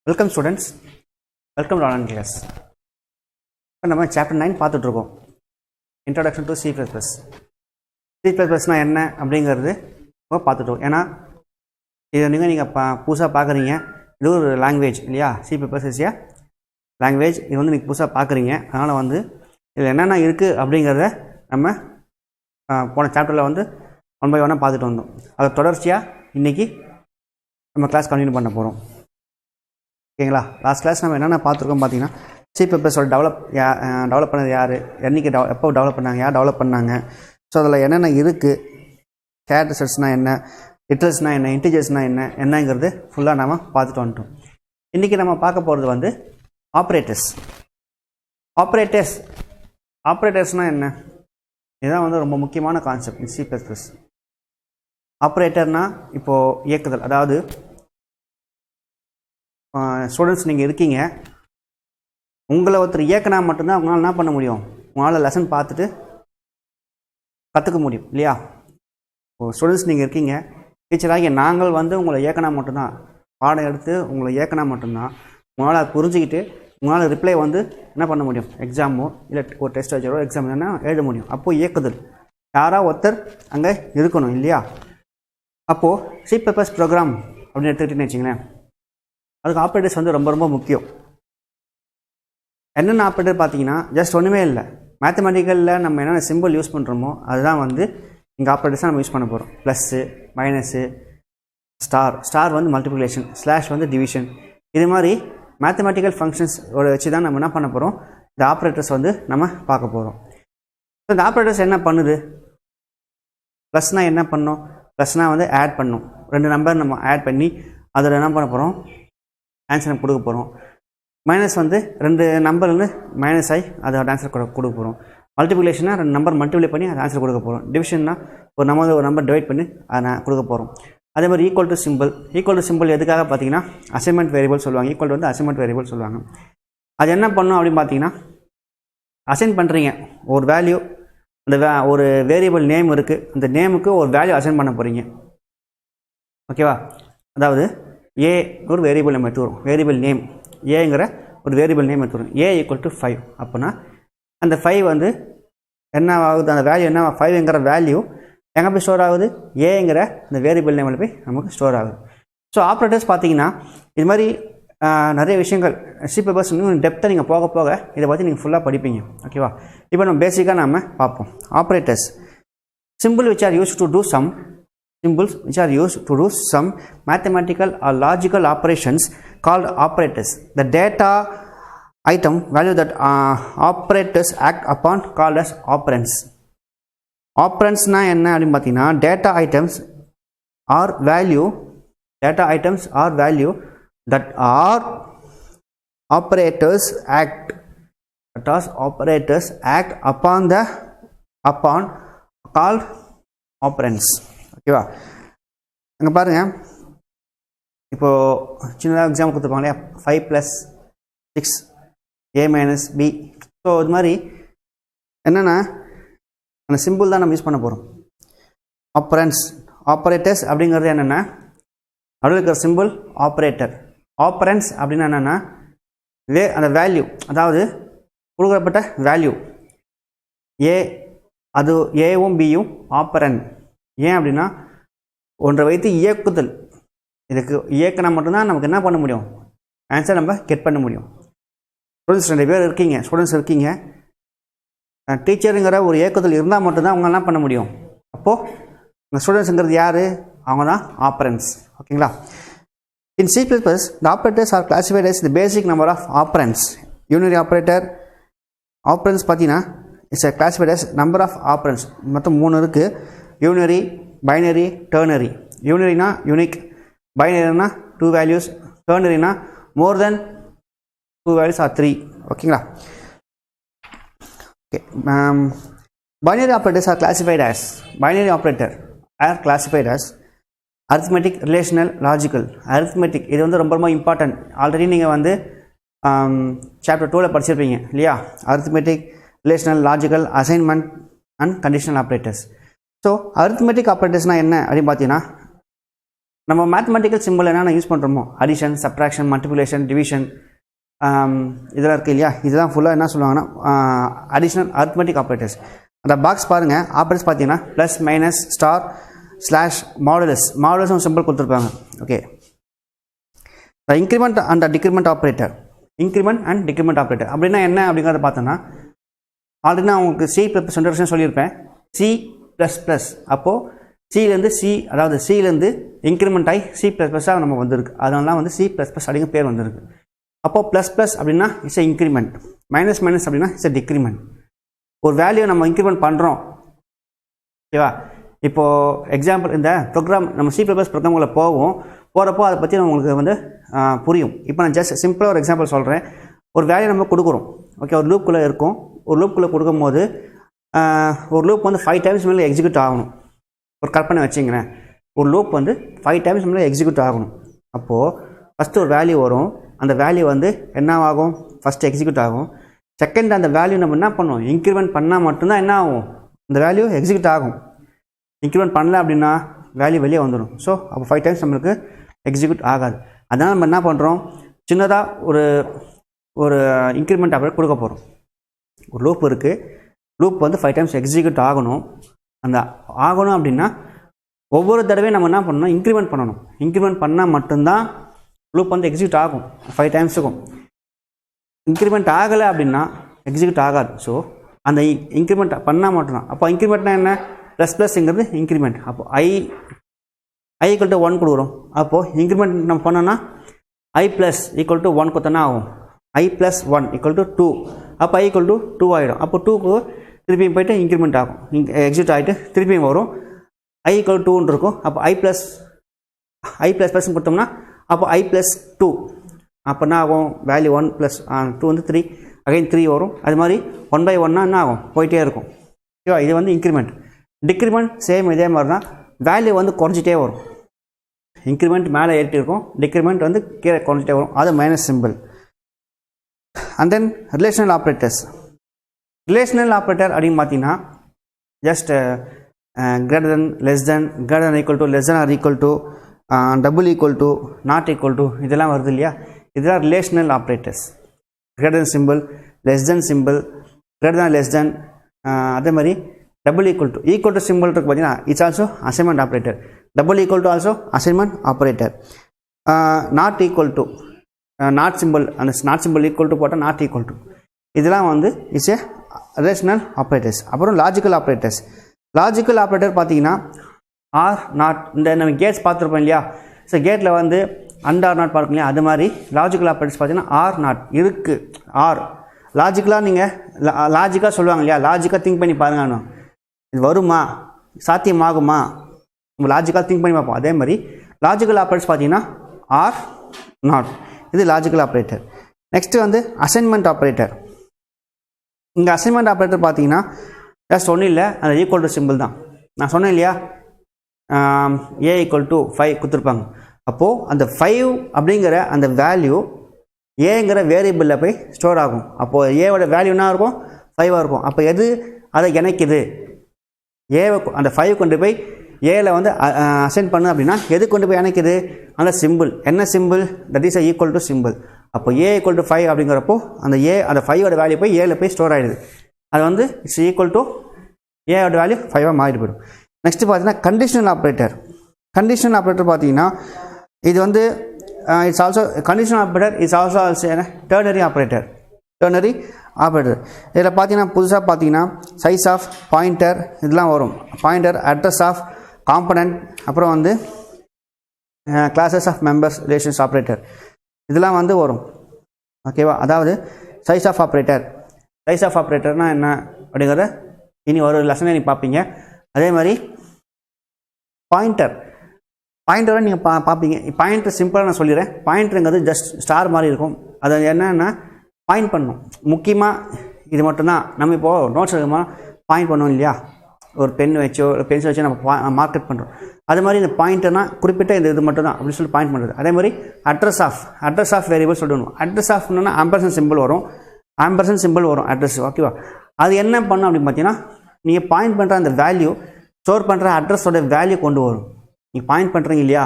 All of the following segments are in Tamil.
Welcome students, welcome to online class. இப்போ நம்ம சாப்டர் 9 பார்த்துட்ருக்கோம். Introduction to C plus plus. C plus ப்ளஸ்னால் என்ன அப்படிங்கிறது இப்போ பார்த்துட்டோம். ஏன்னா இதை நீங்கள் புதுசாக பார்க்குறீங்க. இது ஒரு லாங்குவேஜ் இல்லையா? C plus plus is a language. இது வந்து நீங்கள் புதுசாக பார்க்குறீங்க. அதனால் வந்து இதில் என்னென்ன இருக்குது அப்படிங்கிறத நம்ம போன சாப்டரில் வந்து 1 by 1 பார்த்துட்டு வந்தோம். அதை தொடர்ச்சியாக இன்றைக்கி நம்ம கிளாஸ் கண்டினியூ பண்ண போகிறோம். ஓகேங்களா? லாஸ்ட் கிளாஸ் நம்ம என்னென்ன பார்த்துருக்கோம் பார்த்தீங்கன்னா, சி ப்ளஸ் டெவலப் பண்ணது யார், என்றைக்கு எப்போ டெவலப் பண்ணாங்க, யார் டெவலப் பண்ணாங்க, ஸோ அதில் என்னென்ன இருக்குது, கேரக்டர்ஸ்னால் என்ன, லிட்டர்ஸ்னால் என்ன, இன்டிஜர்ஸ்னால் என்னங்கிறது ஃபுல்லாக நம்ம பார்த்துட்டு வந்துட்டோம். இன்றைக்கி நம்ம பார்க்க போகிறது வந்து ஆப்ரேட்டர்ஸ். ஆப்ரேட்டர்ஸ்னால் என்ன? இதுதான் வந்து ரொம்ப முக்கியமான கான்செப்ட் சி ப்ளஸ் ப்ளஸ். ஆப்ரேட்டர்னால் இப்போது இயக்குதல். அதாவது ஸ்டூடெண்ட்ஸ் நீங்கள் இருக்கீங்க, உங்களை ஒருத்தர் இயக்கினா மட்டும்தான் உங்களால் என்ன பண்ண முடியும், உங்களால் லெசன் பார்த்துட்டு கற்றுக்க முடியும் இல்லையா? இப்போ ஸ்டூடெண்ட்ஸ் நீங்கள் இருக்கீங்க, டீச்சராகி நாங்கள் வந்து உங்களை இயக்கினா மட்டும்தான், பாடம் எடுத்து உங்களை இயக்கினா மட்டும்தான் உங்களால் அதை புரிஞ்சுக்கிட்டு உங்களால் ரிப்ளை வந்து என்ன பண்ண முடியும், எக்ஸாமோ இல்லை ஒரு டெஸ்ட் வச்சாரோ எக்ஸாம் என்ன எழுத முடியும். அப்போது இயக்குதல் யாராக ஒருத்தர் அங்கே இருக்கணும் இல்லையா? அப்போது சி ப்ளஸ் ப்ரோக்ராம் அப்படின்னு எடுத்துக்கிட்டேன்னு வச்சிங்களேன், அதுக்கு ஆப்ரேட்டர்ஸ் வந்து ரொம்ப ரொம்ப முக்கியம். என்னென்ன ஆப்ரேட்டர் பார்த்தீங்கன்னா, ஜஸ்ட் ஒன்றுமே இல்லை, மேத்தமெட்டிக்கலில் நம்ம என்னென்ன சிம்பிள் யூஸ் பண்ணுறோமோ அதுதான் வந்து இங்கே ஆப்ரேட்டர்ஸாக நம்ம யூஸ் பண்ண போகிறோம். ப்ளஸ்ஸு, மைனஸு, ஸ்டார் வந்து மல்டிப்ளிகேஷன், ஸ்லாஷ் வந்து டிவிஷன், இது மாதிரி மேத்தமெட்டிக்கல் ஃபங்க்ஷன்ஸ் வச்சு தான் நம்ம என்ன பண்ண போகிறோம், இந்த ஆப்ரேட்டர்ஸ் வந்து நம்ம பார்க்க போகிறோம். ஸோ இந்த ஆப்ரேட்டர்ஸ் என்ன பண்ணுது? ப்ளஸ்னால் என்ன பண்ணோம், ப்ளஸ்னால் வந்து ஆட் பண்ணும். 2 நம்பர் நம்ம ஆட் பண்ணி அதில் என்ன பண்ண போகிறோம், ஆன்சர் நம்ம கொடுக்க போகிறோம். மைனஸ் வந்து 2 நம்பர் வந்து மைனஸ் ஆகி அதோட ஆன்சர் கொடுக்க போகிறோம். மல்டிப்ளிகேஷனாக 2 நம்பர் மல்டிப்ளை பண்ணி அதை ஆன்சர் கொடுக்க போகிறோம். டிவிஷன்னா ஒரு நம்பர் டிவைட் பண்ணி அதை நான் கொடுக்க போகிறோம். அதே மாதிரி ஈக்குவல் டு சிம்பிள் எதுக்காக பார்த்தீங்கன்னா அசைன்மெண்ட் வேரியபிள் சொல்லுவாங்க. ஈக்குவல் வந்து அசைன்மெண்ட் வேரியபிள் சொல்லுவாங்க. அது என்ன பண்ணும் அப்படின்னு பார்த்தீங்கன்னா, அசைன் பண்ணுறீங்க ஒரு வேல்யூ, அந்த ஒரு வேரியபிள் நேம் இருக்குது, அந்த நேமுக்கு ஒரு வேல்யூ அசைன் பண்ண போகிறீங்க. ஓகேவா? அதாவது ஏ ஒரு வேரியபிள் நம்ம எடுத்துக்கிறோம், வேரியபிள் நேம் ஏங்கிற ஒரு வேரியபிள் நேம் எடுத்துக்கிறோம். ஏ ஈக்குவல் டு 5 அப்படின்னா அந்த 5 வந்து என்ன ஆகுது, அந்த வேல்யூ என்ன, 5ங்கிற வேல்யூ எங்கே போய் ஸ்டோர் ஆகுது, ஏங்கிற அந்த வேரியபிள் நேமில் போய் நமக்கு ஸ்டோர் ஆகுது. ஸோ ஆப்ரேட்டர்ஸ் பார்த்தீங்கன்னா இது மாதிரி நிறைய விஷயங்கள் சி ப்ளஸ் இன்னும் டெப்த்தாக நீங்கள் போக போக இதை பற்றி நீங்கள் ஃபுல்லாக படிப்பீங்க. ஓகேவா? இப்போ நம்ம பேசிக்காக நம்ம பார்ப்போம். Operators, symbol which are used to do sum, symbols which are used to do some mathematical or logical operations called operators. The data item value that operators act upon called as operands. Operands na enna appdi pathina data items or value that are operators act upon called operands. ஓகேவா? அங்கே பாருங்கள், இப்போது சின்னதாக எக்ஸாம்பிள் கொடுத்துருப்பாங்க இல்லையா, 5 + 6 a - b. ஸோ இது மாதிரி என்னென்னா அந்த சிம்பிள் தான் நம்ம யூஸ் பண்ண போகிறோம். ஆப்ரேட்டர்ஸ் அப்படிங்கிறது என்னென்னா நடுவில் இருக்கிற சிம்பிள் ஆப்ரேட்டர்ஸ் அப்படின்னா என்னென்னா அந்த வேல்யூ, அதாவது கொடுக்கப்பட்ட வேல்யூ ஏ, அது ஏவும் பியும் ஆப்பரண்ட். ஏன் அப்படின்னா ஒன்றை வைத்து இயக்குதல், இதுக்கு இயக்கினா மட்டும்தான் நமக்கு என்ன பண்ண முடியும், ஆன்சர் நம்ம கெட் பண்ண முடியும். ஸ்டூடெண்ட்ஸ் 2 பேர் இருக்கீங்க, டீச்சருங்கிற ஒரு இயக்குதல் இருந்தால் மட்டும்தான் அவங்க என்ன பண்ண முடியும். அப்போது இந்த ஸ்டூடெண்ட்ஸுங்கிறது யார், அவங்க தான் ஆப்பரண்ட்ஸ். ஓகேங்களா? In C plus plus the operators are classified as the basic number of operands. Unary operands பார்த்தீங்கன்னா it's classified as number of operands. மொத்தம் 3 இருக்குது. Unary, binary, ternary. யூனரினா யூனிக், பைனரினா 2 வேல்யூஸ், டெர்னரினா மோர் தென் 2 வேல்யூஸ் ஆர் 3. ஓகேங்களா? Okay. Binary operators are classified as arithmetic, relational, logical. arithmetic இது வந்து ரொம்ப ரொம்ப இம்பார்ட்டன்ட். ஆல்ரெடி நீங்கள் வந்து சாப்டர் 2ல் படிச்சிருப்பீங்க இல்லையா? arithmetic, relational, logical, assignment and conditional operators. So arithmetic ஆப்ரேட்டர்ஸ்னால் என்ன அப்படின்னு பார்த்தீங்கன்னா, நம்ம மேத்தமெட்டிக்கல் சிம்பிள் என்னென்ன யூஸ் பண்ணுறோமோ அடிஷன், சப்ட்ராக்ஷன், மல்டிப்ளிகேஷன், டிவிஷன் இதெல்லாம் இருக்குது இல்லையா, இதெல்லாம் ஃபுல்லாக என்ன சொல்லுவாங்கன்னா அடிஷனல் அரித்மெட்டிக் ஆப்ரேட்டர்ஸ். அந்த பாக்ஸ் பாருங்கள், ஆப்ரேட்டர்ஸ் பார்த்தீங்கன்னா ப்ளஸ், மைனஸ், ஸ்டார், ஸ்லாஷ், மாடுலஸும் சிம்பிள் கொடுத்துருப்பாங்க. Okay, the increment and decrement operator. Increment and decrement operator அப்படின்னா என்ன அப்படிங்கிறத பார்த்தோன்னா, ஆல்ரெடி நான் உங்களுக்கு சி ப்ளஸ் 2 சொல்லியிருப்பேன். சி ப்ளஸ் ப்ளஸ், அப்போது சிலேருந்து சி, அதாவது சிலேருந்து இன்க்ரிமெண்ட் ஆகி சி ப்ளஸ் ப்ளஸ்ஸாக நம்ம வந்திருக்கு. அதனால வந்து சி ப்ளஸ் ப்ளஸ் அப்படிங்கிற பேர் வந்திருக்கு. அப்போது ப்ளஸ் ப்ளஸ் அப்படின்னா it's a increment, minus minus அப்படின்னா இட்ஸ் எ டிக்ரிமெண்ட். ஒரு வேல்யூ நம்ம இன்க்ரிமெண்ட் பண்ணுறோம், ஓகேவா? இப்போது எக்ஸாம்பிள், இந்த ப்ரோக்ராம் நம்ம சி ப்ளஸ் ப்ளஸ் ப்ரோக்ராம்குள்ளே போகிறப்போ அதை பற்றி உங்களுக்கு வந்து புரியும். இப்போ நான் ஜஸ்ட் சிம்பிளாக ஒரு எக்ஸாம்பிள் சொல்கிறேன். ஒரு வேல்யூ நம்ம கொடுக்குறோம், ஓகே, ஒரு லூப்புக்குள்ளே இருக்கும். ஒரு லூப்புக்குள்ளே கொடுக்கும்போது ஒரு லூப் வந்து 5 டைம்ஸ் மேலே எக்ஸிக்யூட் ஆகணும். ஒரு கற்பனை வச்சிங்களேன், ஒரு லூப் வந்து 5 டைம்ஸ் மேலே எக்ஸிக்யூட் ஆகணும். அப்போது ஃபஸ்ட்டு ஒரு வேல்யூ வரும், அந்த வேல்யூ வந்து என்ன ஆகும், ஃபஸ்ட்டு எக்ஸிக்யூட் ஆகும். செகண்ட் அந்த வேல்யூ நம்ம என்ன பண்ணுவோம், இன்க்ரிமெண்ட் பண்ணால் மட்டும்தான் என்ன ஆகும், அந்த வேல்யூ எக்ஸிக்யூட் ஆகும். இன்க்ரிமெண்ட் பண்ணல அப்படின்னா வேல்யூ வெளியே வந்துடும். ஸோ அப்போ 5 டைம்ஸ் நம்மளுக்கு எக்ஸிக்யூட் ஆகாது. அதனால் நம்ம என்ன பண்ணுறோம், சின்னதாக ஒரு இன்க்ரிமெண்ட் ஆப்ரேட்டர் கொடுக்க போகிறோம். ஒரு லூப் இருக்குது, லூப் வந்து 5 டைம்ஸ் எக்ஸிக்யூட் ஆகணும். அந்த ஆகணும் அப்படின்னா ஒவ்வொரு தடவையும் நம்ம என்ன பண்ணணும், இன்க்ரிமெண்ட் பண்ணணும். இன்க்ரிமெண்ட் பண்ணால் மட்டும்தான் லூப் வந்து எக்ஸிக்யூட் ஆகும் 5 டைம்ஸுக்கும். இன்க்ரிமெண்ட் ஆகலை அப்படின்னா எக்ஸிக்யூட் ஆகாது. ஸோ அந்த இன்க்ரிமெண்ட் பண்ணால் மட்டும்தான். அப்போ இன்க்ரிமெண்ட்னா என்ன, ப்ளஸ் ப்ளஸ்ங்கிறது இன்க்ரிமெண்ட். அப்போ i ஈக்குவல் டு 1 கொடுக்குறோம். அப்போது இன்க்ரிமெண்ட் நம்ம பண்ணோன்னா i ப்ளஸ் ஈக்குவல் டு 1 கொடுத்தோன்னா ஆகும் i ப்ளஸ் 1 ஈக்குவல் டு 2. அப்போ i ஈக்குவல் டு 2 ஆகிடும். அப்போ 2க்கு திருப்பியும் போய்ட்டு இன்க்ரிமெண்ட் ஆகும், எக்ஸிக்யூட் ஆகிட்டு திருப்பியும் வரும். i ஈக்குவல் 2ன்னு இருக்கும். அப்போ i ப்ளஸ் ப்ளஸ் கொடுத்தோம்னா அப்போ i ப்ளஸ் 2. அப்போ என்ன ஆகும், வேல்யூ 1 ப்ளஸ் 2 வந்து 3, அகைன் 3 வரும். அது மாதிரி 1 by 1 என்ன ஆகும், போயிட்டே இருக்கும். ஓகேவா? இது வந்து இன்க்ரிமெண்ட். டிக்ரிமெண்ட் சேம் இதே மாதிரி தான், வேல்யூ வந்து குறைஞ்சிட்டே வரும். இன்க்ரிமெண்ட் மேலே ஏறிட்டு இருக்கும், டிக்ரிமெண்ட் வந்து கீழே குறைஞ்சிட்டே வரும். அது minus symbol. And then relational operators. Relational operator அப்படின்னு பார்த்தீங்கன்னா just greater than, less than, greater than equal to, less than or equal to, double equal to, not equal to, இதெல்லாம் வருது இல்லையா, இதுதான் relational operators. Greater than symbol, less than symbol, greater than less than, அதே மாதிரி டபுள் ஈக்குவல் டு சிம்பிள் இருக்குது பார்த்தீங்கன்னா, it's also assignment operator. Double equal to also assignment operator. Not equal to, not simple, அந்த நாட் சிம்பிள் ஈக்குவல் டு போட்டால் நாட் ஈக்குவல் டு, இதெல்லாம் வந்து இட்ஸ் ஏ ரிலேஷனல் ஆப்ரேட்டர்ஸ். அப்புறம் லாஜிக்கல் ஆப்ரேட்டர்ஸ். லாஜிக்கல் ஆப்ரேட்டர் பார்த்தீங்கன்னா ஆர் நாட், இந்த நம்ம கேட்ஸ் பார்த்துருப்போம் இல்லையா, ஸோ கேட்டில் வந்து அண்ட் ஆர் நாட் பார்க்கணும் இல்லையா, அது மாதிரி லாஜிக்கல் ஆப்ரேட்டர்ஸ் பார்த்தீங்கன்னா ஆர் நாட் இருக்குது. ஆர் லாஜிக்கலாக நீங்கள் லாஜிக்காக சொல்லுவாங்க இல்லையா, லாஜிக்காக திங்க் பண்ணி பாருங்க, இது வருமா, சாத்தியமாகுமா, நம்ம லாஜிக்காக திங்க் பண்ணி பார்ப்போம். அதே மாதிரி லாஜிக்கல் ஆப்ரேட்டர்ஸ் பார்த்தீங்கன்னா ஆர் நாட், இது லாஜிக்கல் ஆப்ரேட்டர். நெக்ஸ்ட்டு வந்து அசைன்மெண்ட் ஆப்ரேட்டர். இங்கே அசைன்மெண்ட் ஆப்ரேட்டர் பார்த்தீங்கன்னா ஜஸ்ட் ஒன்றும் இல்லை, அந்த ஈக்குவல் டு சிம்பிள் தான். நான் சொன்னேன் இல்லையா, a ஈக்குவல் டு 5 கொடுத்துருப்பாங்க. அப்போது அந்த 5 அப்படிங்கிற அந்த வேல்யூ ஏங்கிற வேரியபிளில் போய் ஸ்டோர் ஆகும். அப்போது ஏவோட வேல்யூ என்ன இருக்கும், 5ஆக இருக்கும். அப்போ எது அதை இணைக்குது, ஏவை அந்த 5 கொண்டு போய் ஏல வந்து அசைன் பண்ணு அப்படின்னா எது கொண்டு போய் இணைக்குது, அந்த சிம்பிள். என்ன simple, that is equal to simple. அப்போ ஏ ஈக்குவல் டு 5 அப்படிங்கிறப்போ அந்த அந்த 5ஓட வேல்யூ போய் ஏல போய் ஸ்டோர் ஆகிடுது. அது வந்து இட்ஸ் ஈக்குவல் டு ஏவோட வேல்யூ 5ஆக மாறிட்டு போயிடும். நெக்ஸ்ட்டு பார்த்தீங்கன்னா கண்டிஷனல் ஆப்ரேட்டர். கண்டிஷனல் ஆப்ரேட்டர் பார்த்தீங்கன்னா இது வந்து it's also conditional operator it's also ternary operator. Ternary operator இதில் பார்த்தீங்கன்னா புதுசாக பார்த்தீங்கன்னா சைஸ் ஆஃப், பாயிண்டர், இதெல்லாம் வரும். பாயிண்டர், அட்ரஸ் ஆஃப், காம்பனண்ட், அப்புறம் வந்து classes of members, relations operator, இதெல்லாம் வந்து வரும். ஓகேவா? அதாவது size of operator. Size of ஆப்ரேட்டர்னால் என்ன அப்படிங்கிறத இனி ஒரு லெசனை நீங்கள் பார்ப்பீங்க. அதே மாதிரி பாயிண்டரை நீங்கள் பார்ப்பீங்க. பாயிண்டர் சிம்பிளாக நான் சொல்லிடுறேன். பாயிண்டருங்கிறது ஜஸ்ட் ஸ்டார் மாதிரி இருக்கும். அது என்னென்னா பாயிண்ட் பண்ணணும். முக்கியமாக இது மட்டும்தான். நம்ம இப்போது நோட்ஸ் எடுக்கமா பாயிண்ட் பண்ணோம் இல்லையா, ஒரு பென் வச்சோ பென்சில் வச்சோ நம்ம மார்க்கெட் பண்ணுறோம். அது மாதிரி இந்த பாயிண்ட்னா குறிப்பிட்ட இந்த இது மட்டும் தான் அப்படின்னு சொல்லி பாயிண்ட் பண்ணுறது. அதே மாதிரி அட்ரஸ் ஆஃப் வேரியபிள் சொல்லணும். அட்ரஸ் ஆஃப்னா ஆம்பர்சன்ட் சிம்பிள் வரும், ஆம்பர்சன்ட் சிம்பிள் வரும் அட்ரஸ். ஓகேவா? அது என்ன பண்ணும் அப்படின்னு பார்த்தீங்கன்னா, நீங்கள் பாயிண்ட் பண்ணுற அந்த வேல்யூ ஸ்டோர் பண்ணுற அட்ரஸோட வேல்யூ கொண்டு வரும். நீங்கள் பாயிண்ட் பண்ணுறீங்க இல்லையா,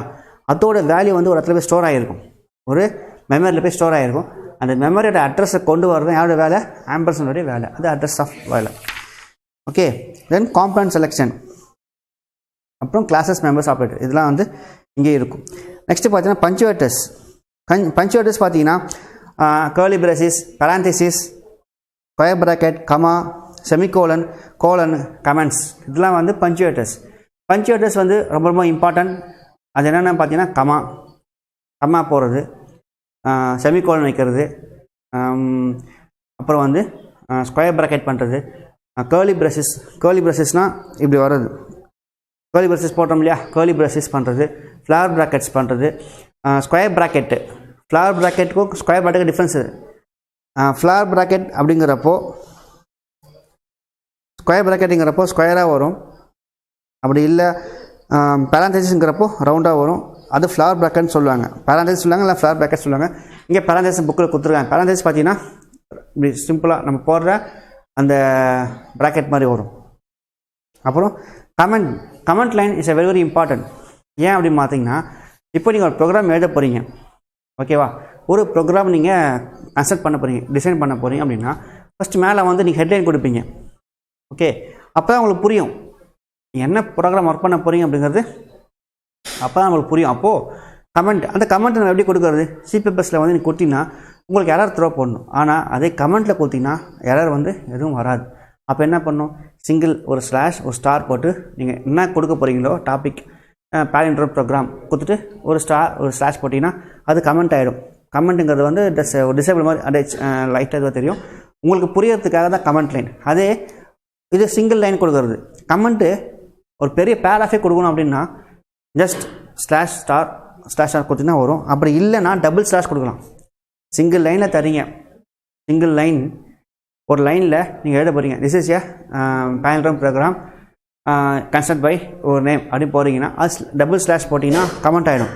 அதோட வேல்யூ வந்து ஒரு இடத்துல போய் ஸ்டோர் ஆகிருக்கும், ஒரு மெமரியில் போய் ஸ்டோர் ஆகிருக்கும். அந்த மெமரியோட அட்ரஸை கொண்டு வரது யாரோட வேலை? ஆம்பர்சனுடைய வேலை. அது அட்ரஸ் ஆஃப் வேலை. ஓகே, தென் காம்பவுண்ட் செலெக்ஷன், அப்புறம் கிளாஸஸ் மெம்பர்ஸ் ஆப்ரேட்டர், இதெல்லாம் வந்து இங்கே இருக்கும். நெக்ஸ்ட்டு பார்த்தீங்கன்னா பஞ்சுவேட்டர்ஸ். பஞ்சுவேட்டர்ஸ் பார்த்தீங்கன்னா curly braces, parenthesis, square bracket, comma, semicolon, colon, comments, இதெல்லாம் வந்து பஞ்சுவேட்டர்ஸ். பஞ்சுவேட்டர்ஸ் வந்து ரொம்ப ரொம்ப இம்பார்ட்டன்ட். அது என்னென்னு பார்த்தீங்கன்னா கமா போடுறது, செமிகோலன் வைக்கிறது, அப்புறம் வந்து ஸ்கொயர் பிராக்கெட் பண்ணுறது, கர்லி பிரஷஸ்னால் இப்படி வர்றது, கர்லி பிரஷஸ் போட்டோம் இல்லையா, கர்லி பிரஷஸ் பண்ணுறது, ஃப்ளவர் ப்ராக்கெட்ஸ் பண்ணுறது, ஸ்கொயர் ப்ராக்கெட்டு. ஃப்ளவர் ப்ராக்கெட்டுக்கும் square bracket difference. Flower bracket அப்படிங்கிறப்போ ஸ்கொயர் ப்ராக்கெட்டுங்கிறப்போ ஸ்கொயராக வரும், அப்படி இல்லை பேராந்தசிஸ்ங்கிறப்போ ரவுண்டாக வரும். அது ஃப்ளவர் ப்ராக்கெட்னு சொல்லுவாங்க. பேராந்தசிஸ் சொல்லுவாங்க, இல்லை ஃப்ளவர் ப்ராக்கெட் சொல்லுவாங்க. இங்கே பேராந்தசிஸ் புக்கில் கொடுத்துருக்காங்க. பேராந்தசிஸ் பார்த்தீங்கன்னா இப்படி சிம்பிளாக நம்ம போடுற அந்த ப்ராக்கெட் மாதிரி வரும். அப்புறம் comment line is very very important. ஏன் அப்படின்னு பார்த்தீங்கன்னா, இப்போ நீங்கள் ஒரு ப்ரோக்ராம் எழுத போகிறீங்க, ஓகேவா? ஒரு ப்ரோக்ராம் நீங்கள் கன்ஸ்ட்ரக்ட் பண்ண போகிறீங்க, டிசைன் பண்ண போகிறீங்க அப்படின்னா ஃபஸ்ட்டு மேலே வந்து நீங்கள் ஹெட்லைன் கொடுப்பீங்க. ஓகே, அப்போ தான் உங்களுக்கு புரியும் என்ன ப்ரோக்ராம் ஒர்க் பண்ண போகிறீங்க அப்படிங்கிறது. அப்போ தான் உங்களுக்கு புரியும். அப்போது அந்த கமெண்ட் நம்ம எப்படி கொடுக்குறது? சிபிஎஸ்சில் வந்து நீங்கள் கொடுத்தீங்கன்னா உங்களுக்கு எரர் த்ரோ பண்ணணும். ஆனால் அதே கமெண்ட்டில் கொடுத்தீங்கன்னா எரர் வந்து எதுவும் வராது. அப்போ என்ன பண்ணணும்? சிங்கிள் ஒரு ஸ்லாஷ் ஒரு ஸ்டார் போட்டு நீங்கள் என்ன கொடுக்க போகிறீங்களோ டாபிக் பேரண்ட் ப்ரோக்ராம் கொடுத்துட்டு ஒரு ஸ்லாஷ் போட்டிங்கன்னா அது கமெண்ட் ஆகிடும். கமெண்ட்டுங்கிறது வந்து ஒரு டிசேபிள் மாதிரி அப்படியே லைட்டாக இதுவாக தெரியும். உங்களுக்கு புரியறதுக்காக தான் கமெண்ட் லைன். அதே இது சிங்கிள் லைன் கொடுக்குறது. கமெண்ட்டு ஒரு பெரிய பேராஃபே கொடுக்கணும் அப்படின்னா ஜஸ்ட் ஸ்லாஷ் ஸ்டார் கொடுத்தீங்கன்னா வரும். அப்படி இல்லைன்னா டபுள் ஸ்லாஷ் கொடுக்கலாம். சிங்கிள் லைனில் தரீங்க, சிங்கிள் லைன் ஒரு லைனில் நீங்கள் எழுத போகிறீங்க, this is a parent program construct by ஒரு நேம் அப்படின்னு போகிறீங்கன்னா அது டபுள் ஸ்லாஷ் போட்டிங்கன்னா கமெண்ட் ஆகிடும்.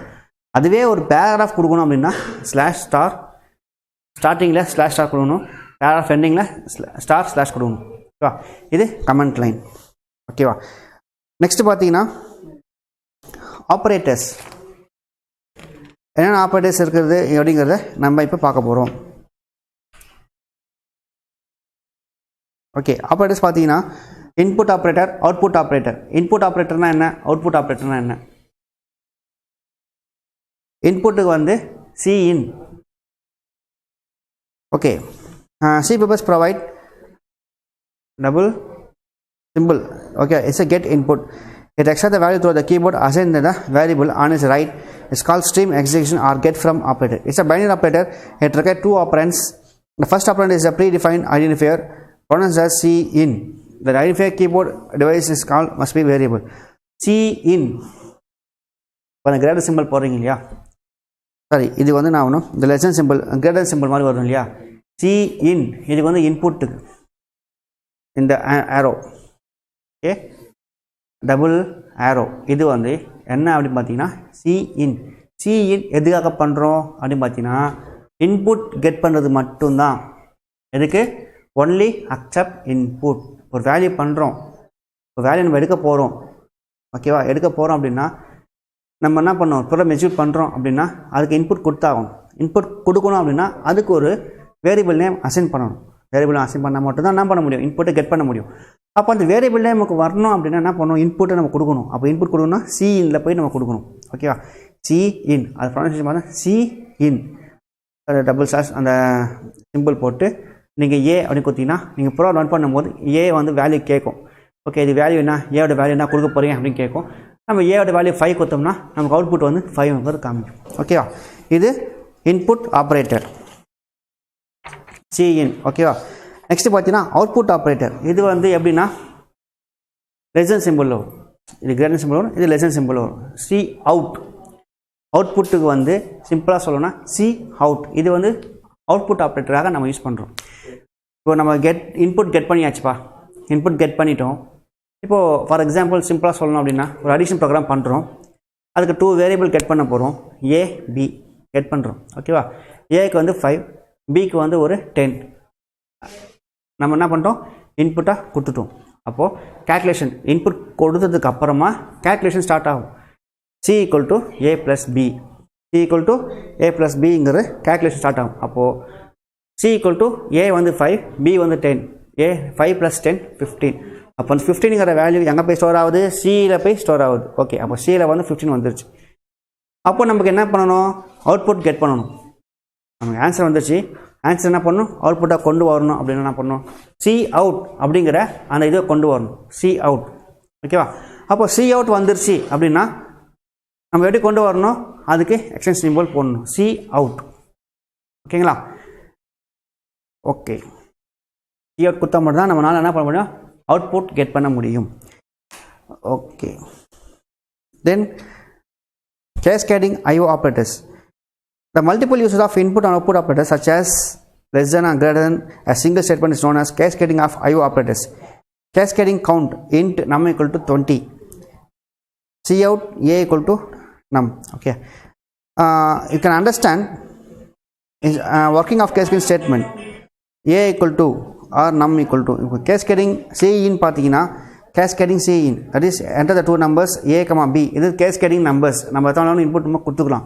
அதுவே ஒரு பேராகிராஃப் கொடுக்கணும் அப்படின்னா ஸ்டார்டிங்கில் ஸ்லாஷ் கொடுக்கணும், பேராகிராஃப் எண்டிங்கில் ஸ்லாஷ் கொடுக்கணும். ஓகேவா? இது கமெண்ட் லைன். ஓகேவா? நெக்ஸ்ட்டு பார்த்தீங்கன்னா ஆப்ரேட்டர்ஸ். என்னென்ன ஆப்ரேட்டர்ஸ் இருக்கிறது அப்படிங்கிறத நம்ம இப்போ பார்க்க போகிறோம். ஓகே, ஆப்ரேட்டர்ஸ் பார்த்தீங்கன்னா input operator, output operator. Input ஆப்ரேட்டர்னா என்ன, அவுட்புட் ஆப்ரேட்டர்னா என்ன? இன்புட்டுக்கு வந்து Cin. Okay, C++ provide double symbol. Okay, it's a get input. It extracts the value through the keyboard assigned the variable on its right. It's called stream execution or get from operator. It's a binary operator. It requires two operands. The first operand is a predefined identifier pronounced as Cin. The identifier keyboard device is called must be variable. Cin. இப்போ அந்த கிரேட்டர் சிம்பிள் போடுறீங்க இல்லையா, சாரி இது வந்து நான் ஒன்றும் இந்த லெசன் சிம்பிள் கிரேட்டர் சிம்பிள் மாதிரி வரும் இல்லையா, Cin இதுக்கு வந்து இன்புட்டுக்கு இந்த ஆரோ, ஓகே, டபுள் ஆரோ, இது வந்து என்ன அப்படின்னு பார்த்தீங்கன்னா Cin எதுக்காக பண்ணுறோம் அப்படின்னு பார்த்தீங்கன்னா இன்புட் கெட் பண்ணுறது மட்டும்தான். எதுக்கு? Only accept input. ஒரு வேல்யூ பண்ணுறோம், ஒரு வேல்யூ நம்ம எடுக்க போகிறோம், ஓகேவா? எடுக்க போகிறோம் அப்படின்னா நம்ம என்ன பண்ணோம், ப்ரோக்ராம் எக்ஸிக்யூட் பண்ணுறோம் அப்படின்னா அதுக்கு இன்புட் கொடுத்தாகணும். இன்புட் கொடுக்கணும் அப்படின்னா அதுக்கு ஒரு வேரியபிள் நேம் அசைன் பண்ணணும். வேரியபிள் அசைன் பண்ணால் மட்டும்தான் என்ன பண்ண முடியும், இன்புட்டை கெட் பண்ண முடியும். அப்போ அந்த வேரியபிள் நேம் நமக்கு வரணும் அப்படின்னா என்ன பண்ணணும், இன்புட்டை நம்ம கொடுக்கணும். அப்போ இன்புட் கொடுக்கணும்னா Cinல போய் நம்ம கொடுக்கணும். ஓகேவா? Cin அது ப்ரொனன்சியேஷன் பார்த்தா Cin டபுள் ஸ்லாஷ் அந்த சிம்பிள் போட்டு நீங்கள் ஏ அப்படின்னு கொடுத்தீங்கன்னா நீங்கள் ப்ரோக்ராம் ரன் பண்ணும்போது ஏ வந்து வேல்யூ கேட்கும். ஓகே, இது வேல்யூ என்ன, ஏவோட வேல்யூ என்ன கொடுக்க போகிறீங்க அப்படின்னு கேட்கும். நம்ம ஏவோட வேல்யூ 5 கொடுத்தோம்னா நமக்கு அவுட்புட் வந்து 5 காமிக்கும். ஓகேவா? இது இன்புட் ஆப்ரேட்டர் Cin. ஓகேவா? நெக்ஸ்ட் பார்த்தீங்கன்னா அவுட்புட் ஆப்ரேட்டர். இது வந்து எப்படின்னா லெசன் சிம்பிள் வரும், இது கிரேட்டர் சிம்பிள் வரும், இது லெசன் சிம்பிள் வரும். சி அவுட் அவுட்புட்டுக்கு வந்து சிம்பிளாக சொல்லணும்னா சி அவுட். இது வந்து அவுட்புட் ஆப்ரேட்டராக நம்ம யூஸ் பண்ணுறோம். இப்போ நம்ம இன்புட் கெட் பண்ணியாச்சுப்பா, இன்புட் கெட் பண்ணிட்டோம். இப்போது ஃபார் எக்ஸாம்பிள் சிம்பிளாக சொல்லணும் அப்படின்னா ஒரு அடிஷன் ப்ரோக்ராம் பண்ணுறோம், அதுக்கு 2 வேரியபிள் கெட் பண்ண போகிறோம், ஏ பி கெட் பண்ணுறோம். ஓகேவா? ஏக்கு வந்து 5, பிக்கு வந்து ஒரு 10. நம்ம என்ன பண்ணிட்டோம், இன்புட்டாக கொடுத்துட்டோம். அப்போது கேல்குலேஷன் இன்புட் கொடுத்ததுக்கு அப்புறமா கேல்குலேஷன் ஸ்டார்ட் ஆகும். C equal to A plus B, C equal to A plus பிங்கிற கேல்குலேஷன் ஸ்டார்ட் ஆகும். அப்போது சி ஈக்குவல் டு ஏ வந்து 5, பி வந்து 10, ஏ 5 + 10 15. அப்போ அந்த 15ங்கிற வேல்யூ எங்கே போய் ஸ்டோர் ஆகுது? சியில் போய் ஸ்டோர் ஆகுது. ஓகே, அப்போ சியில் வந்து 15 வந்துருச்சு. அப்போ நமக்கு என்ன பண்ணணும்? அவுட்புட் கெட் பண்ணணும். நமக்கு ஆன்சர் வந்துருச்சு. ஆன்சர் என்ன பண்ணணும்? அவுட்புட்டாக கொண்டு வரணும். அப்படின்னு என்ன பண்ணணும்? சி அவுட் அப்படிங்கிற அந்த இதை கொண்டு வரணும். C out. ஓகேவா? அப்போ சி அவுட் வந்துருச்சு அப்படின்னா நம்ம எப்படி கொண்டு வரணும்? அதுக்கு எக்ஸ்டென்ஷன் சிம்பிள் போடணும். C out. ஓகேங்களா? ஓகே, சி அவுட் கொடுத்தா மட்டும் தான் நம்மளால் என்ன பண்ண முடியும்? அவுட்புட் கெட் பண்ண முடியும். Okay, then cascading IO operators. The multiple uses of input and output operators such as less than or greater than a single statement is known as cascading of IO operators. Cascading count int num equal to 20, C out A equal to num. Okay, you can understand is working of cascading statement A equal to or num equal to. Cascading C in பார்த்தீங்கன்னா cascading C in, that is enter the two numbers A, B. இது cascading numbers. நம்ம எத்தனை இன்புட் நம்ம கொடுத்துக்கலாம்.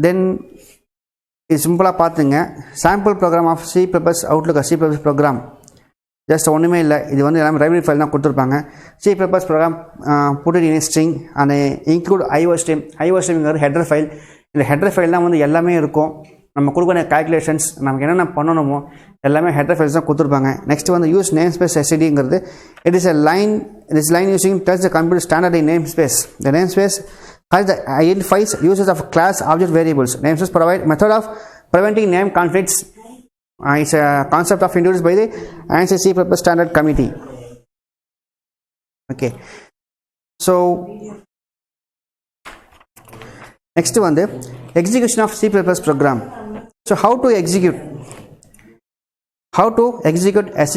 தென் இது சிம்பிளாக பார்த்துங்க. Sample program of C plus outlook C plus program just ஒன்றுமே இல்லை. இது வந்து எல்லாமே லைப்ரரி ஃபைல் தான் கொடுத்துருப்பாங்க. C plus program put in string and include IO stream. IO ஸ்ட்ரீம்ங்கிறது ஹெடர் ஃபைல். இந்த ஹெடர் ஃபைல் தான் வந்து எல்லாமே இருக்கும். நம்ம கொடுக்குற கால்குலேஷன்ஸ் நமக்கு என்னென்ன பண்ணணுமோ எல்லாமே ஹெடர் ஃபைல்ஸ் தான் கொடுத்துருப்பாங்க. நெக்ஸ்ட் வந்து யூஸ் நேம் ஸ்பேஸ் எஸ்டிங்கிறது. It is a line. This line using touch the computer standard in name space. The name space identifies uses of class object variables. Namespace provide method of preventing name conflicts. It's a concept of introduced by the ANSI C++ standard committee. Okay, so next one, the execution of C++ program. So how to execute a C++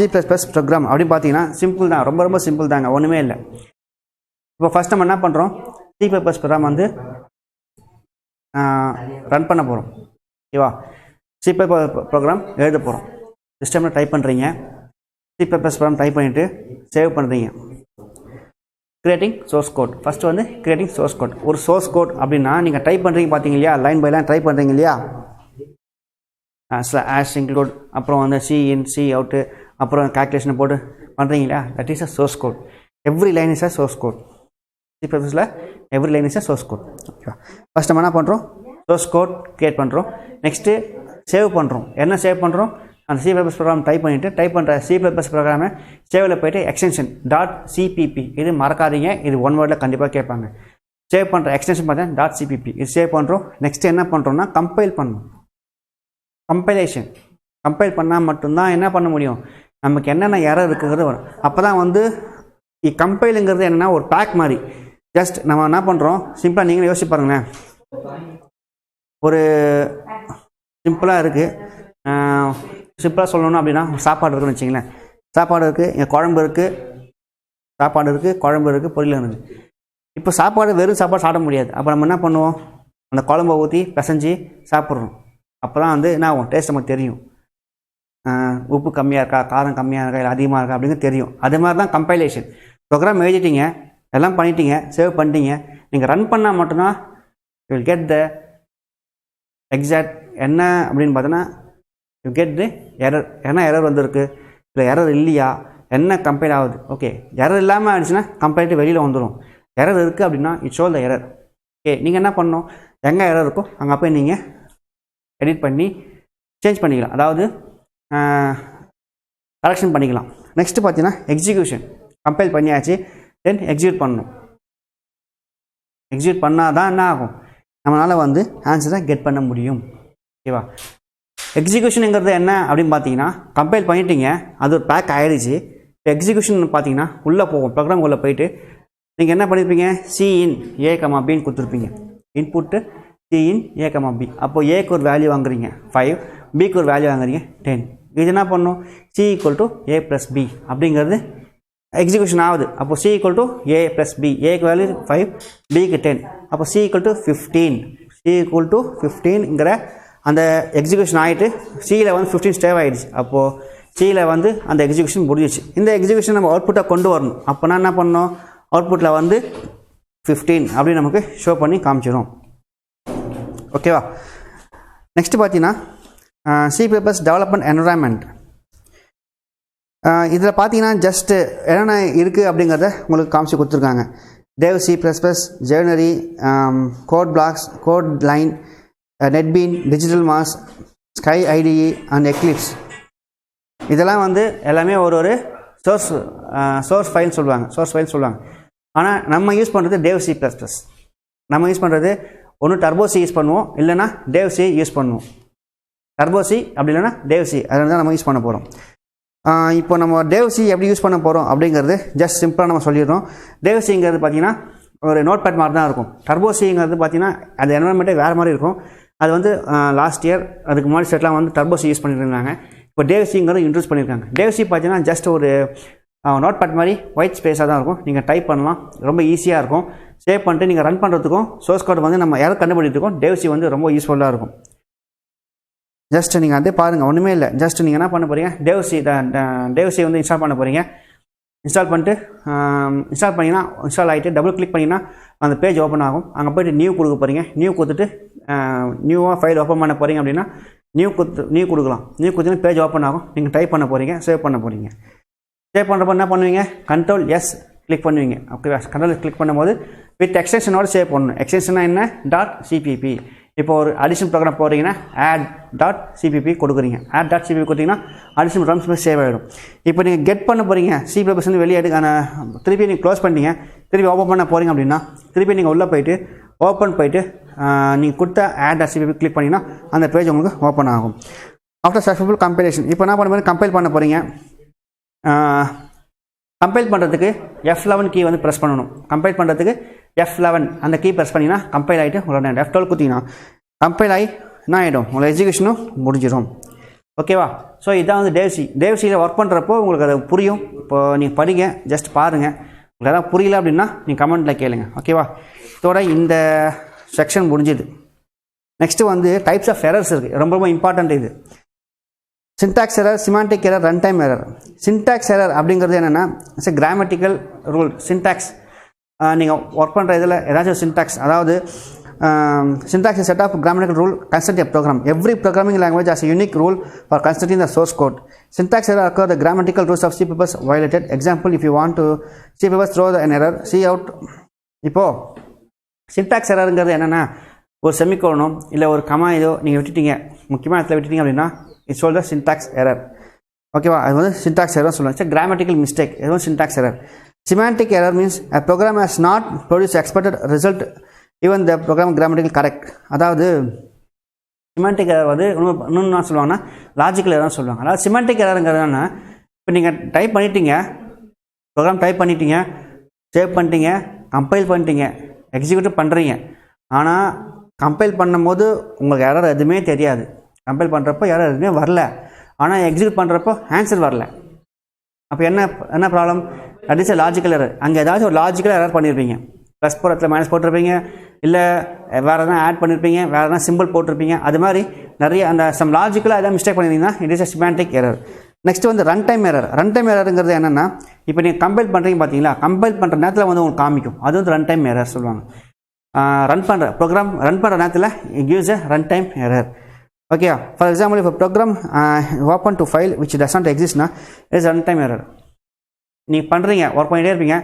program அப்படி பார்த்தீங்கன்னா சிம்பிள் தான். ரொம்ப ரொம்ப சிம்பிள் தாங்க, ஒன்றுமே இல்லை. இப்போ ஃபஸ்ட் நம்ம என்ன பண்ணுறோம்? C++ ப்ரோக்ராம் வந்து ரன் பண்ண போகிறோம். ஓகேவா? C++ ப்ரோக்ராம் எழுத போகிறோம். சிஸ்டமில் டைப் பண்ணுறீங்க. C++ ப்ரோக்ராம் டைப் பண்ணிவிட்டு சேவ் பண்ணுறீங்க. Creating source code. ஃபஸ்ட்டு வந்து கிரியேட்டிங் சோர்ஸ் கோட். ஒரு சோர்ஸ் கோட் அப்படின்னா நீங்கள் டைப் பண்ணுறீங்க பார்த்தீங்க இல்லையா? லைன் பை லைன் டைப் பண்ணுறீங்க இல்லையா? ஆஷ் இன்க்ளூட், அப்புறம் வந்து சி இன், சி அவுட்டு, அப்புறம் கால்குலேஷனை போட்டு பண்ணுறீங்க இல்லையா? That is a source code. Every line is a source code. C++ல every line is a source code. ஓகேவா? ஃபஸ்ட் நம்ம என்ன பண்ணுறோம்? சோர்ஸ் கோட் கிரியேட் பண்ணுறோம். நெக்ஸ்ட்டு சேவ் பண்ணுறோம். என்ன சேவ் பண்ணுறோம்? அந்த C++ ப்ரோக்ராம் டைப் பண்ணிவிட்டு டைப் பண்ணுற C++ ப்ரோக்ராமை சேவில் போய்ட்டு எக்ஸ்டென்ஷன் .cpp. இது மறக்காதீங்க, இது ஒன் வேர்டில் கண்டிப்பாக கேட்பாங்க. சேவ் பண்ணுற எக்ஸ்டென்ஷன் பார்த்தா .cpp. இது சேவ் பண்ணுறோம். நெக்ஸ்ட் என்ன பண்ணுறோம்னா கம்பைல் பண்ணணும். கம்பைலேஷன். கம்பைல் பண்ணால் மட்டும்தான் என்ன பண்ண முடியும்? நமக்கு என்னென்ன எரர் இருக்குங்கிறது வரும். அப்போ தான் வந்து கம்பைலுங்கிறது என்னென்னா ஒரு பேக் மாதிரி. ஜஸ்ட் நம்ம என்ன பண்ணுறோம்? சிம்பிளாக நீங்களே யோசிச்சு பாருங்களேன். ஒரு சிம்பிளாக இருக்குது. சிம்பிளாக சொல்லணும் அப்படின்னா சாப்பாடு இருக்குன்னு வச்சிங்களேன். சாப்பாடு இருக்குது, இங்கே குழம்பு இருக்குது, சாப்பாடு இருக்குது, குழம்பு இருக்குது, பொரியல் இருக்குது. இப்போ சாப்பாடு வெறும் சாப்பாடு சாப்பிட முடியாது. அப்போ நம்ம என்ன பண்ணுவோம்? அந்த குழம்பை ஊற்றி பிசைஞ்சு சாப்பிட்றோம். அப்போ தான் வந்து என்ன ஆகும்? டேஸ்ட் நமக்கு தெரியும். உப்பு கம்மியாக இருக்கா, காரம் கம்மியாக இருக்கா, இல்லை அதிகமாக இருக்கா அப்படிங்கிறது தெரியும். அதே மாதிரி தான் கம்பைலேஷன். ப்ரோக்ராம் எழுதிட்டீங்க, எல்லாம் பண்ணிட்டீங்க, சேவ் பண்ணிட்டீங்க. நீங்கள் ரன் பண்ணால் மட்டும்தான் you will get the exact என்ன அப்படின்னு பார்த்தோன்னா யூ கெட் தி எரர். என்ன எரர் வந்திருக்கு, இல்லை எரர் இல்லையா, என்ன கம்பைல் ஆகுது. ஓகே, எரர் இல்லாமல் ஆயிடுச்சுன்னா கம்பைல்ட்டு வெளியில் வந்துடும். எரர் இருக்குது அப்படின்னா it show the error. Okay, நீங்கள் என்ன பண்ணணும்? எங்கே எரர் இருக்கோ அங்கே போய் நீங்கள் எடிட் பண்ணி சேஞ்ச் பண்ணிக்கலாம். அதாவது கரெக்ஷன் பண்ணிக்கலாம். நெக்ஸ்ட்டு பார்த்தீங்கன்னா எக்ஸிக்யூஷன். கம்பைல் பண்ணியாச்சு, தென் எக்ஸிக்யூட் பண்ணணும். எக்ஸிக்யூட் பண்ணால் தான் என்ன ஆகும்? நம்மளால் வந்து ஆன்சரை கெட் பண்ண முடியும். ஓகேவா? எக்ஸிக்யூஷனுங்கிறது என்ன அப்படின்னு பார்த்தீங்கன்னா, கம்பைல் பண்ணிட்டீங்க, அது ஒரு பேக் ஆகிடுச்சு. இப்போ எக்ஸிக்யூஷன் பார்த்தீங்கன்னா உள்ளே போகும், ப்ரோக்ராம் உள்ளே போயிட்டு நீங்கள் என்ன பண்ணியிருப்பீங்க? சி இன் ஏ கமா பின்னு கொடுத்துருப்பீங்க. இன்புட்டு சி இன் ஏ கமா பி. அப்போது ஏக்கு ஒரு வேல்யூ வாங்குறீங்க 5, பிக்கு ஒரு வேல்யூ வாங்குறீங்க 10. இது என்ன பண்ணும்? C equal to A plus B அப்படிங்கிறது எக்ஸிக்யூஷன் ஆகுது. அப்போ C equal to A plus B. ஏக்கு வேல்யூ 5, பிக்கு 10. அப்போ C equal to 15. C equal to 15ங்கிற அந்த எக்ஸிக்யூஷன் ஆகிட்டு சியில் வந்து 15 ஸ்டேவ் ஆகிடுச்சு. அப்போது சியில் வந்து அந்த எக்ஸிக்யூஷன் முடிஞ்சிச்சு. இந்த எக்ஸிக்யூஷன் நம்ம அவுட்புட்டை கொண்டு வரணும். அப்போனா என்ன பண்ணணும்? அவுட்புட்டில் வந்து 15 அப்படி நமக்கு ஷோ பண்ணி காமிச்சிடும். ஓகேவா? நெக்ஸ்ட் பார்த்தீங்கன்னா சி ப்ளஸ் டெவலப்மெண்ட் என்விரான்மெண்ட். இதில் பார்த்தீங்கன்னா ஜஸ்ட்டு என்னென்ன இருக்குது அப்படிங்கிறத உங்களுக்கு காமிச்சு கொடுத்துருக்காங்க. டேவ் சி ப்ளஸ் ப்ளஸ், ஜெர்னரி, Code Blocks, Code Line, NetBean, Digital Mars, Sky IDE and Eclipse. இதெல்லாம் வந்து எல்லாமே ஒரு சோர்ஸ் ஃபைல் சொல்லுவாங்க. ஆனால் நம்ம யூஸ் பண்ணுறது டேவ் சி ப்ளஸ் ப்ளஸ். நம்ம யூஸ் பண்ணுறது ஒன்று டர்போ சி யூஸ் பண்ணுவோம், இல்லைனா டேவ் சி யூஸ் பண்ணுவோம். டர்போ சி அப்படி இல்லைனா டேவ் சி, அதில் தான் நம்ம யூஸ் பண்ண போகிறோம். இப்போ நம்ம டேவ் சி எப்படி யூஸ் பண்ண போகிறோம் அப்படிங்கிறது ஜஸ்ட் சிம்பிளாக நம்ம சொல்லிடுறோம். டேவ் சிங்கிறது பார்த்தீங்கன்னா ஒரு நோட் பேட் மாதிரி தான் இருக்கும். டர்போ சிங்கிறது பார்த்தீங்கன்னா அது என்வரன்மெண்ட்டே வேறு மாதிரி இருக்கும். அது வந்து லாஸ்ட் இயர் அதுக்கு முன்னாடி செட்லாம் வந்து டர்போ சி யூஸ் பண்ணிட்டு இருந்தாங்க. இப்போ டேவ் சிங்கிறது இன்ட்ரூஸ் பண்ணியிருக்காங்க. டேவ் சி பார்த்தீங்கன்னா ஜஸ்ட் ஒரு நோட் பேட் மாதிரி ஒயிட் ஸ்பேஸாக தான் இருக்கும். நீங்கள் டைப் பண்ணலாம், ரொம்ப ஈஸியாக இருக்கும். சேவ் பண்ணிட்டு நீங்கள் ரன் பண்ணுறதுக்கும் சோர்ஸ் கோட் வந்து நம்ம யாரும் கண்டுபிடிக்கிறதுக்கும் டேவ் சி வந்து ரொம்ப யூஸ்ஃபுல்லாக இருக்கும். ஜஸ்ட் நீங்கள் அதே பாருங்கள், ஒன்றுமே இல்லை. ஜஸ்ட் நீங்கள் என்ன பண்ண போகிறீங்க, டேவ் சி வந்து இன்ஸ்டால் பண்ண போகிறீங்க. இன்ஸ்டால் பண்ணிட்டு இன்ஸ்டால் பண்ணிங்கன்னா இன்ஸ்டால் ஆகிட்டு டபுள் கிளிக் பண்ணிங்கன்னா அந்த பேஜ் ஓப்பன் ஆகும். அங்கே போய்ட்டு நியூ கொடுக்க போகிறீங்க. நியூ கொடுத்துட்டு நியூவாக ஃபைல் ஓப்பன் பண்ண போகிறீங்க அப்படின்னா நியூ கொடுக்கலாம். நியூ கொடுத்தீங்கன்னா பேஜ் ஓப்பன் ஆகும். நீங்கள் டைப் பண்ண போகிறீங்க, சேவ் பண்ண போகிறீங்க. சேவ் பண்ணுறப்போ என்ன பண்ணுவீங்க, கண்ட்ரோல் எஸ் கிளிக் பண்ணுவீங்க. ஓகேவா? கண்ட்ரோல் கிளிக் பண்ணும்போது வித் எக்ஸ்டென்ஷனோட சேவ் பண்ணணும். எக்ஸ்டென்ஷனாக என்ன, .cpp. இப்போ ஒரு அடிஷனல் ப்ரோக்ராம் போகிறீங்கன்னா add.cpp கொடுக்குறீங்க. add.cpp கொடுத்தீங்கன்னா அடிஷனல் ப்ரோக்ராம்ஸ் சேவ் ஆகிடும். இப்போ நீங்கள் கெட் பண்ண போகிறீங்க, சி ப்ளஸ் வந்து வெளியே திருப்பி நீங்கள் க்ளோஸ் பண்ணிட்டீங்க, திருப்பி ஓப்பன் பண்ண போகிறீங்க அப்படின்னா திருப்பி நீங்கள் உள்ளே போயிட்டு ஓப்பன் போயிட்டு நீங்கள் கொடுத்த add.cpp கிளிக் பண்ணிங்கன்னா அந்த பேஜ் உங்களுக்கு ஓப்பன் ஆகும். ஆஃப்டர் சக்ஸஸ்ஃபுல் கம்பைலேஷன் இப்போ என்ன பண்ண போகிறீங்க, கம்பைல் பண்ண போகிறீங்க. கம்பைல் பண்ணுறதுக்கு F11 கீ வந்து ப்ரெஸ் பண்ணணும். கம்பைல் பண்ணுறதுக்கு F11 அந்த கீ ப்ரெஸ் பண்ணிங்கன்னா கம்பைல் ஆகிட்டு உங்களோட F12 கொடுத்தீங்கன்னா கம்பைல் ஆகி என்ன ஆகிடும், உங்களோட எஜுகேஷனும் முடிஞ்சிடும். ஓகேவா? ஸோ இதான் வந்து டேவ் சியில் ஒர்க் பண்ணுறப்போ உங்களுக்கு அது புரியும். இப்போது நீங்கள் படிங்க, ஜஸ்ட் பாருங்கள். உங்களுக்கு எதாவது புரியல அப்படின்னா நீங்கள் கமெண்ட்டில் கேளுங்க. ஓகேவா? இதோட இந்த செக்ஷன் முடிஞ்சுது. நெக்ஸ்ட்டு வந்து டைப்ஸ் ஆஃப் எரர்ஸ் இருக்குது. ரொம்ப ரொம்ப இம்பார்ட்டண்ட் இது. Syntax error, semantic error, run time error. Syntax error அப்படிங்கிறது என்னென்னா it's a grammatical rule. Syntax நீங்கள் ஒர்க் பண்ணுற இதில் ஏதாச்சும் சின்டாக்ஸ், அதாவது syntax set of grammatical rule construct a program. Every programming language has a unique rule for constructing the source code. Syntax error occur the grammatical rules of C++ violated. Example, if you want to C++ throw an error, see out. இப்போது சின்டாக்ஸ் எரருங்கிறது என்னென்னா ஒரு செமிகோலனோ இல்லை ஒரு கமா ஏதோ நீங்கள் விட்டுட்டீங்க, முக்கியமான இடத்துல விட்டுட்டீங்க அப்படின்னா it's all the syntax error. ஓகேவா? அது வந்து சின்டாக்ஸ் எரர் சொல்லுவாங்க. It's grammatical mistake. இது வந்து syntax error. Semantic error means a program has not produced expected result even the program grammatical correct. அதாவது சிமாண்டிக் எரர் வந்து இன்னொன்று என்ன சொல்லுவாங்கன்னா லாஜிக்கல் எரர்னு சொல்லுவாங்க. அதாவது சிமாண்டிக் எரருங்கிறது என்னன்னா, இப்போ நீங்கள் டைப் பண்ணிட்டீங்க, ப்ரோக்ராம் டைப் பண்ணிட்டீங்க, சேவ் பண்ணிட்டீங்க, கம்பைல் பண்ணிட்டீங்க, எக்ஸிக்யூட் பண்ணுறீங்க. ஆனால் கம்பைல் பண்ணும்போது உங்களுக்கு எரர் எதுவுமே தெரியாது. கம்பைல் பண்ணுறப்போ எரர் எதுவுமே வரல, ஆனால் எக்ஸிக்யூட் பண்ணுறப்போ ஆன்சர் வரல. அப்போ என்ன problem, that is a logical error. அங்கே ஏதாச்சும் ஒரு லாஜிக்கல் எரர் பண்ணியிருப்பீங்க. ப்ளஸ் போகிறதுல மைனஸ் போட்டிருப்பீங்க, இல்லை வேறு எதனா ஆட் பண்ணியிருப்பீங்க, வேறு எதனா சிம்பிள் போட்டிருப்பீங்க. அது மாதிரி நிறைய அந்த சம் லாஜிக்கலாக எதாவது மிஸ்டேக் பண்ணியிருந்தீங்கன்னா it is a semantic error. Next வந்து run time error. Run time எரருங்கிறது என்னென்னா, இப்போ நீங்கள் கம்பைல் பண்ணுறீங்க பார்த்தீங்களா, கம்பைல் பண்ணுற நேரத்தில் வந்து உங்களுக்கு காமிக்கும், அது வந்து ரன் டைம் எரர் சொல்லுவாங்க. ரன் பண்ணுற ப்ரோக்ராம் ரன் பண்ணுற நேரத்தில் gives a run time error. Okay, for example இப்போ program open to file which does not எக்ஸிஸ்ட்னா இட்ஸ் ரன் டைம் எரர். நீங்கள் பண்ணுறீங்க, ஒர்க் பண்ணிகிட்டே இருப்பீங்க,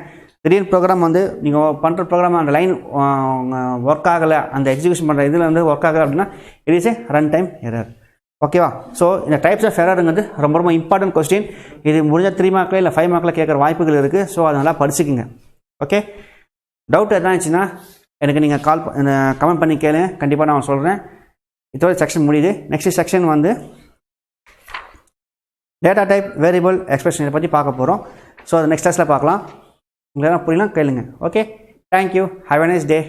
திடீர்னு ப்ரோக்ராம் வந்து நீங்கள் பண்ணுற ப்ரோக்ராம் அந்த லைன் ஒர்க் ஆகலை, அந்த எக்ஸிக்யூஷன் பண்ணுற இதில் வந்து ஒர்க் ஆகலை அப்படின்னா it is a run time error. ஓகேவா? ஸோ இந்த டைப்ஸ் ஆஃப் எரருங்கிறது ரொம்ப ரொம்ப இம்பார்ட்டன்ட் கொஸ்டின். இது முடிஞ்ச 3 மார்க்கில் இல்லை 5 மார்க்கில் கேட்குற வாய்ப்புகள் இருக்குது. ஸோ அதை நல்லா படிச்சுக்குங்க. ஓகே, டவுட் எதனா இருந்துச்சுன்னா எனக்கு நீங்கள் கமெண்ட் பண்ணி கேளுங்க, கண்டிப்பாக நான் சொல்கிறேன். இதோட செக்ஷன் முடியுது. நெக்ஸ்ட் செக்ஷன் வந்து டேட்டா டைப், வேரியபிள், எக்ஸ்பிரஷன் இதை பற்றி பார்க்க போகிறோம். ஸோ அது நெக்ஸ்ட் கிளாஸில் பார்க்கலாம். உங்களுக்கு எதனா புரியலாம் கேளுங்க. Okay, thank you, have a nice day.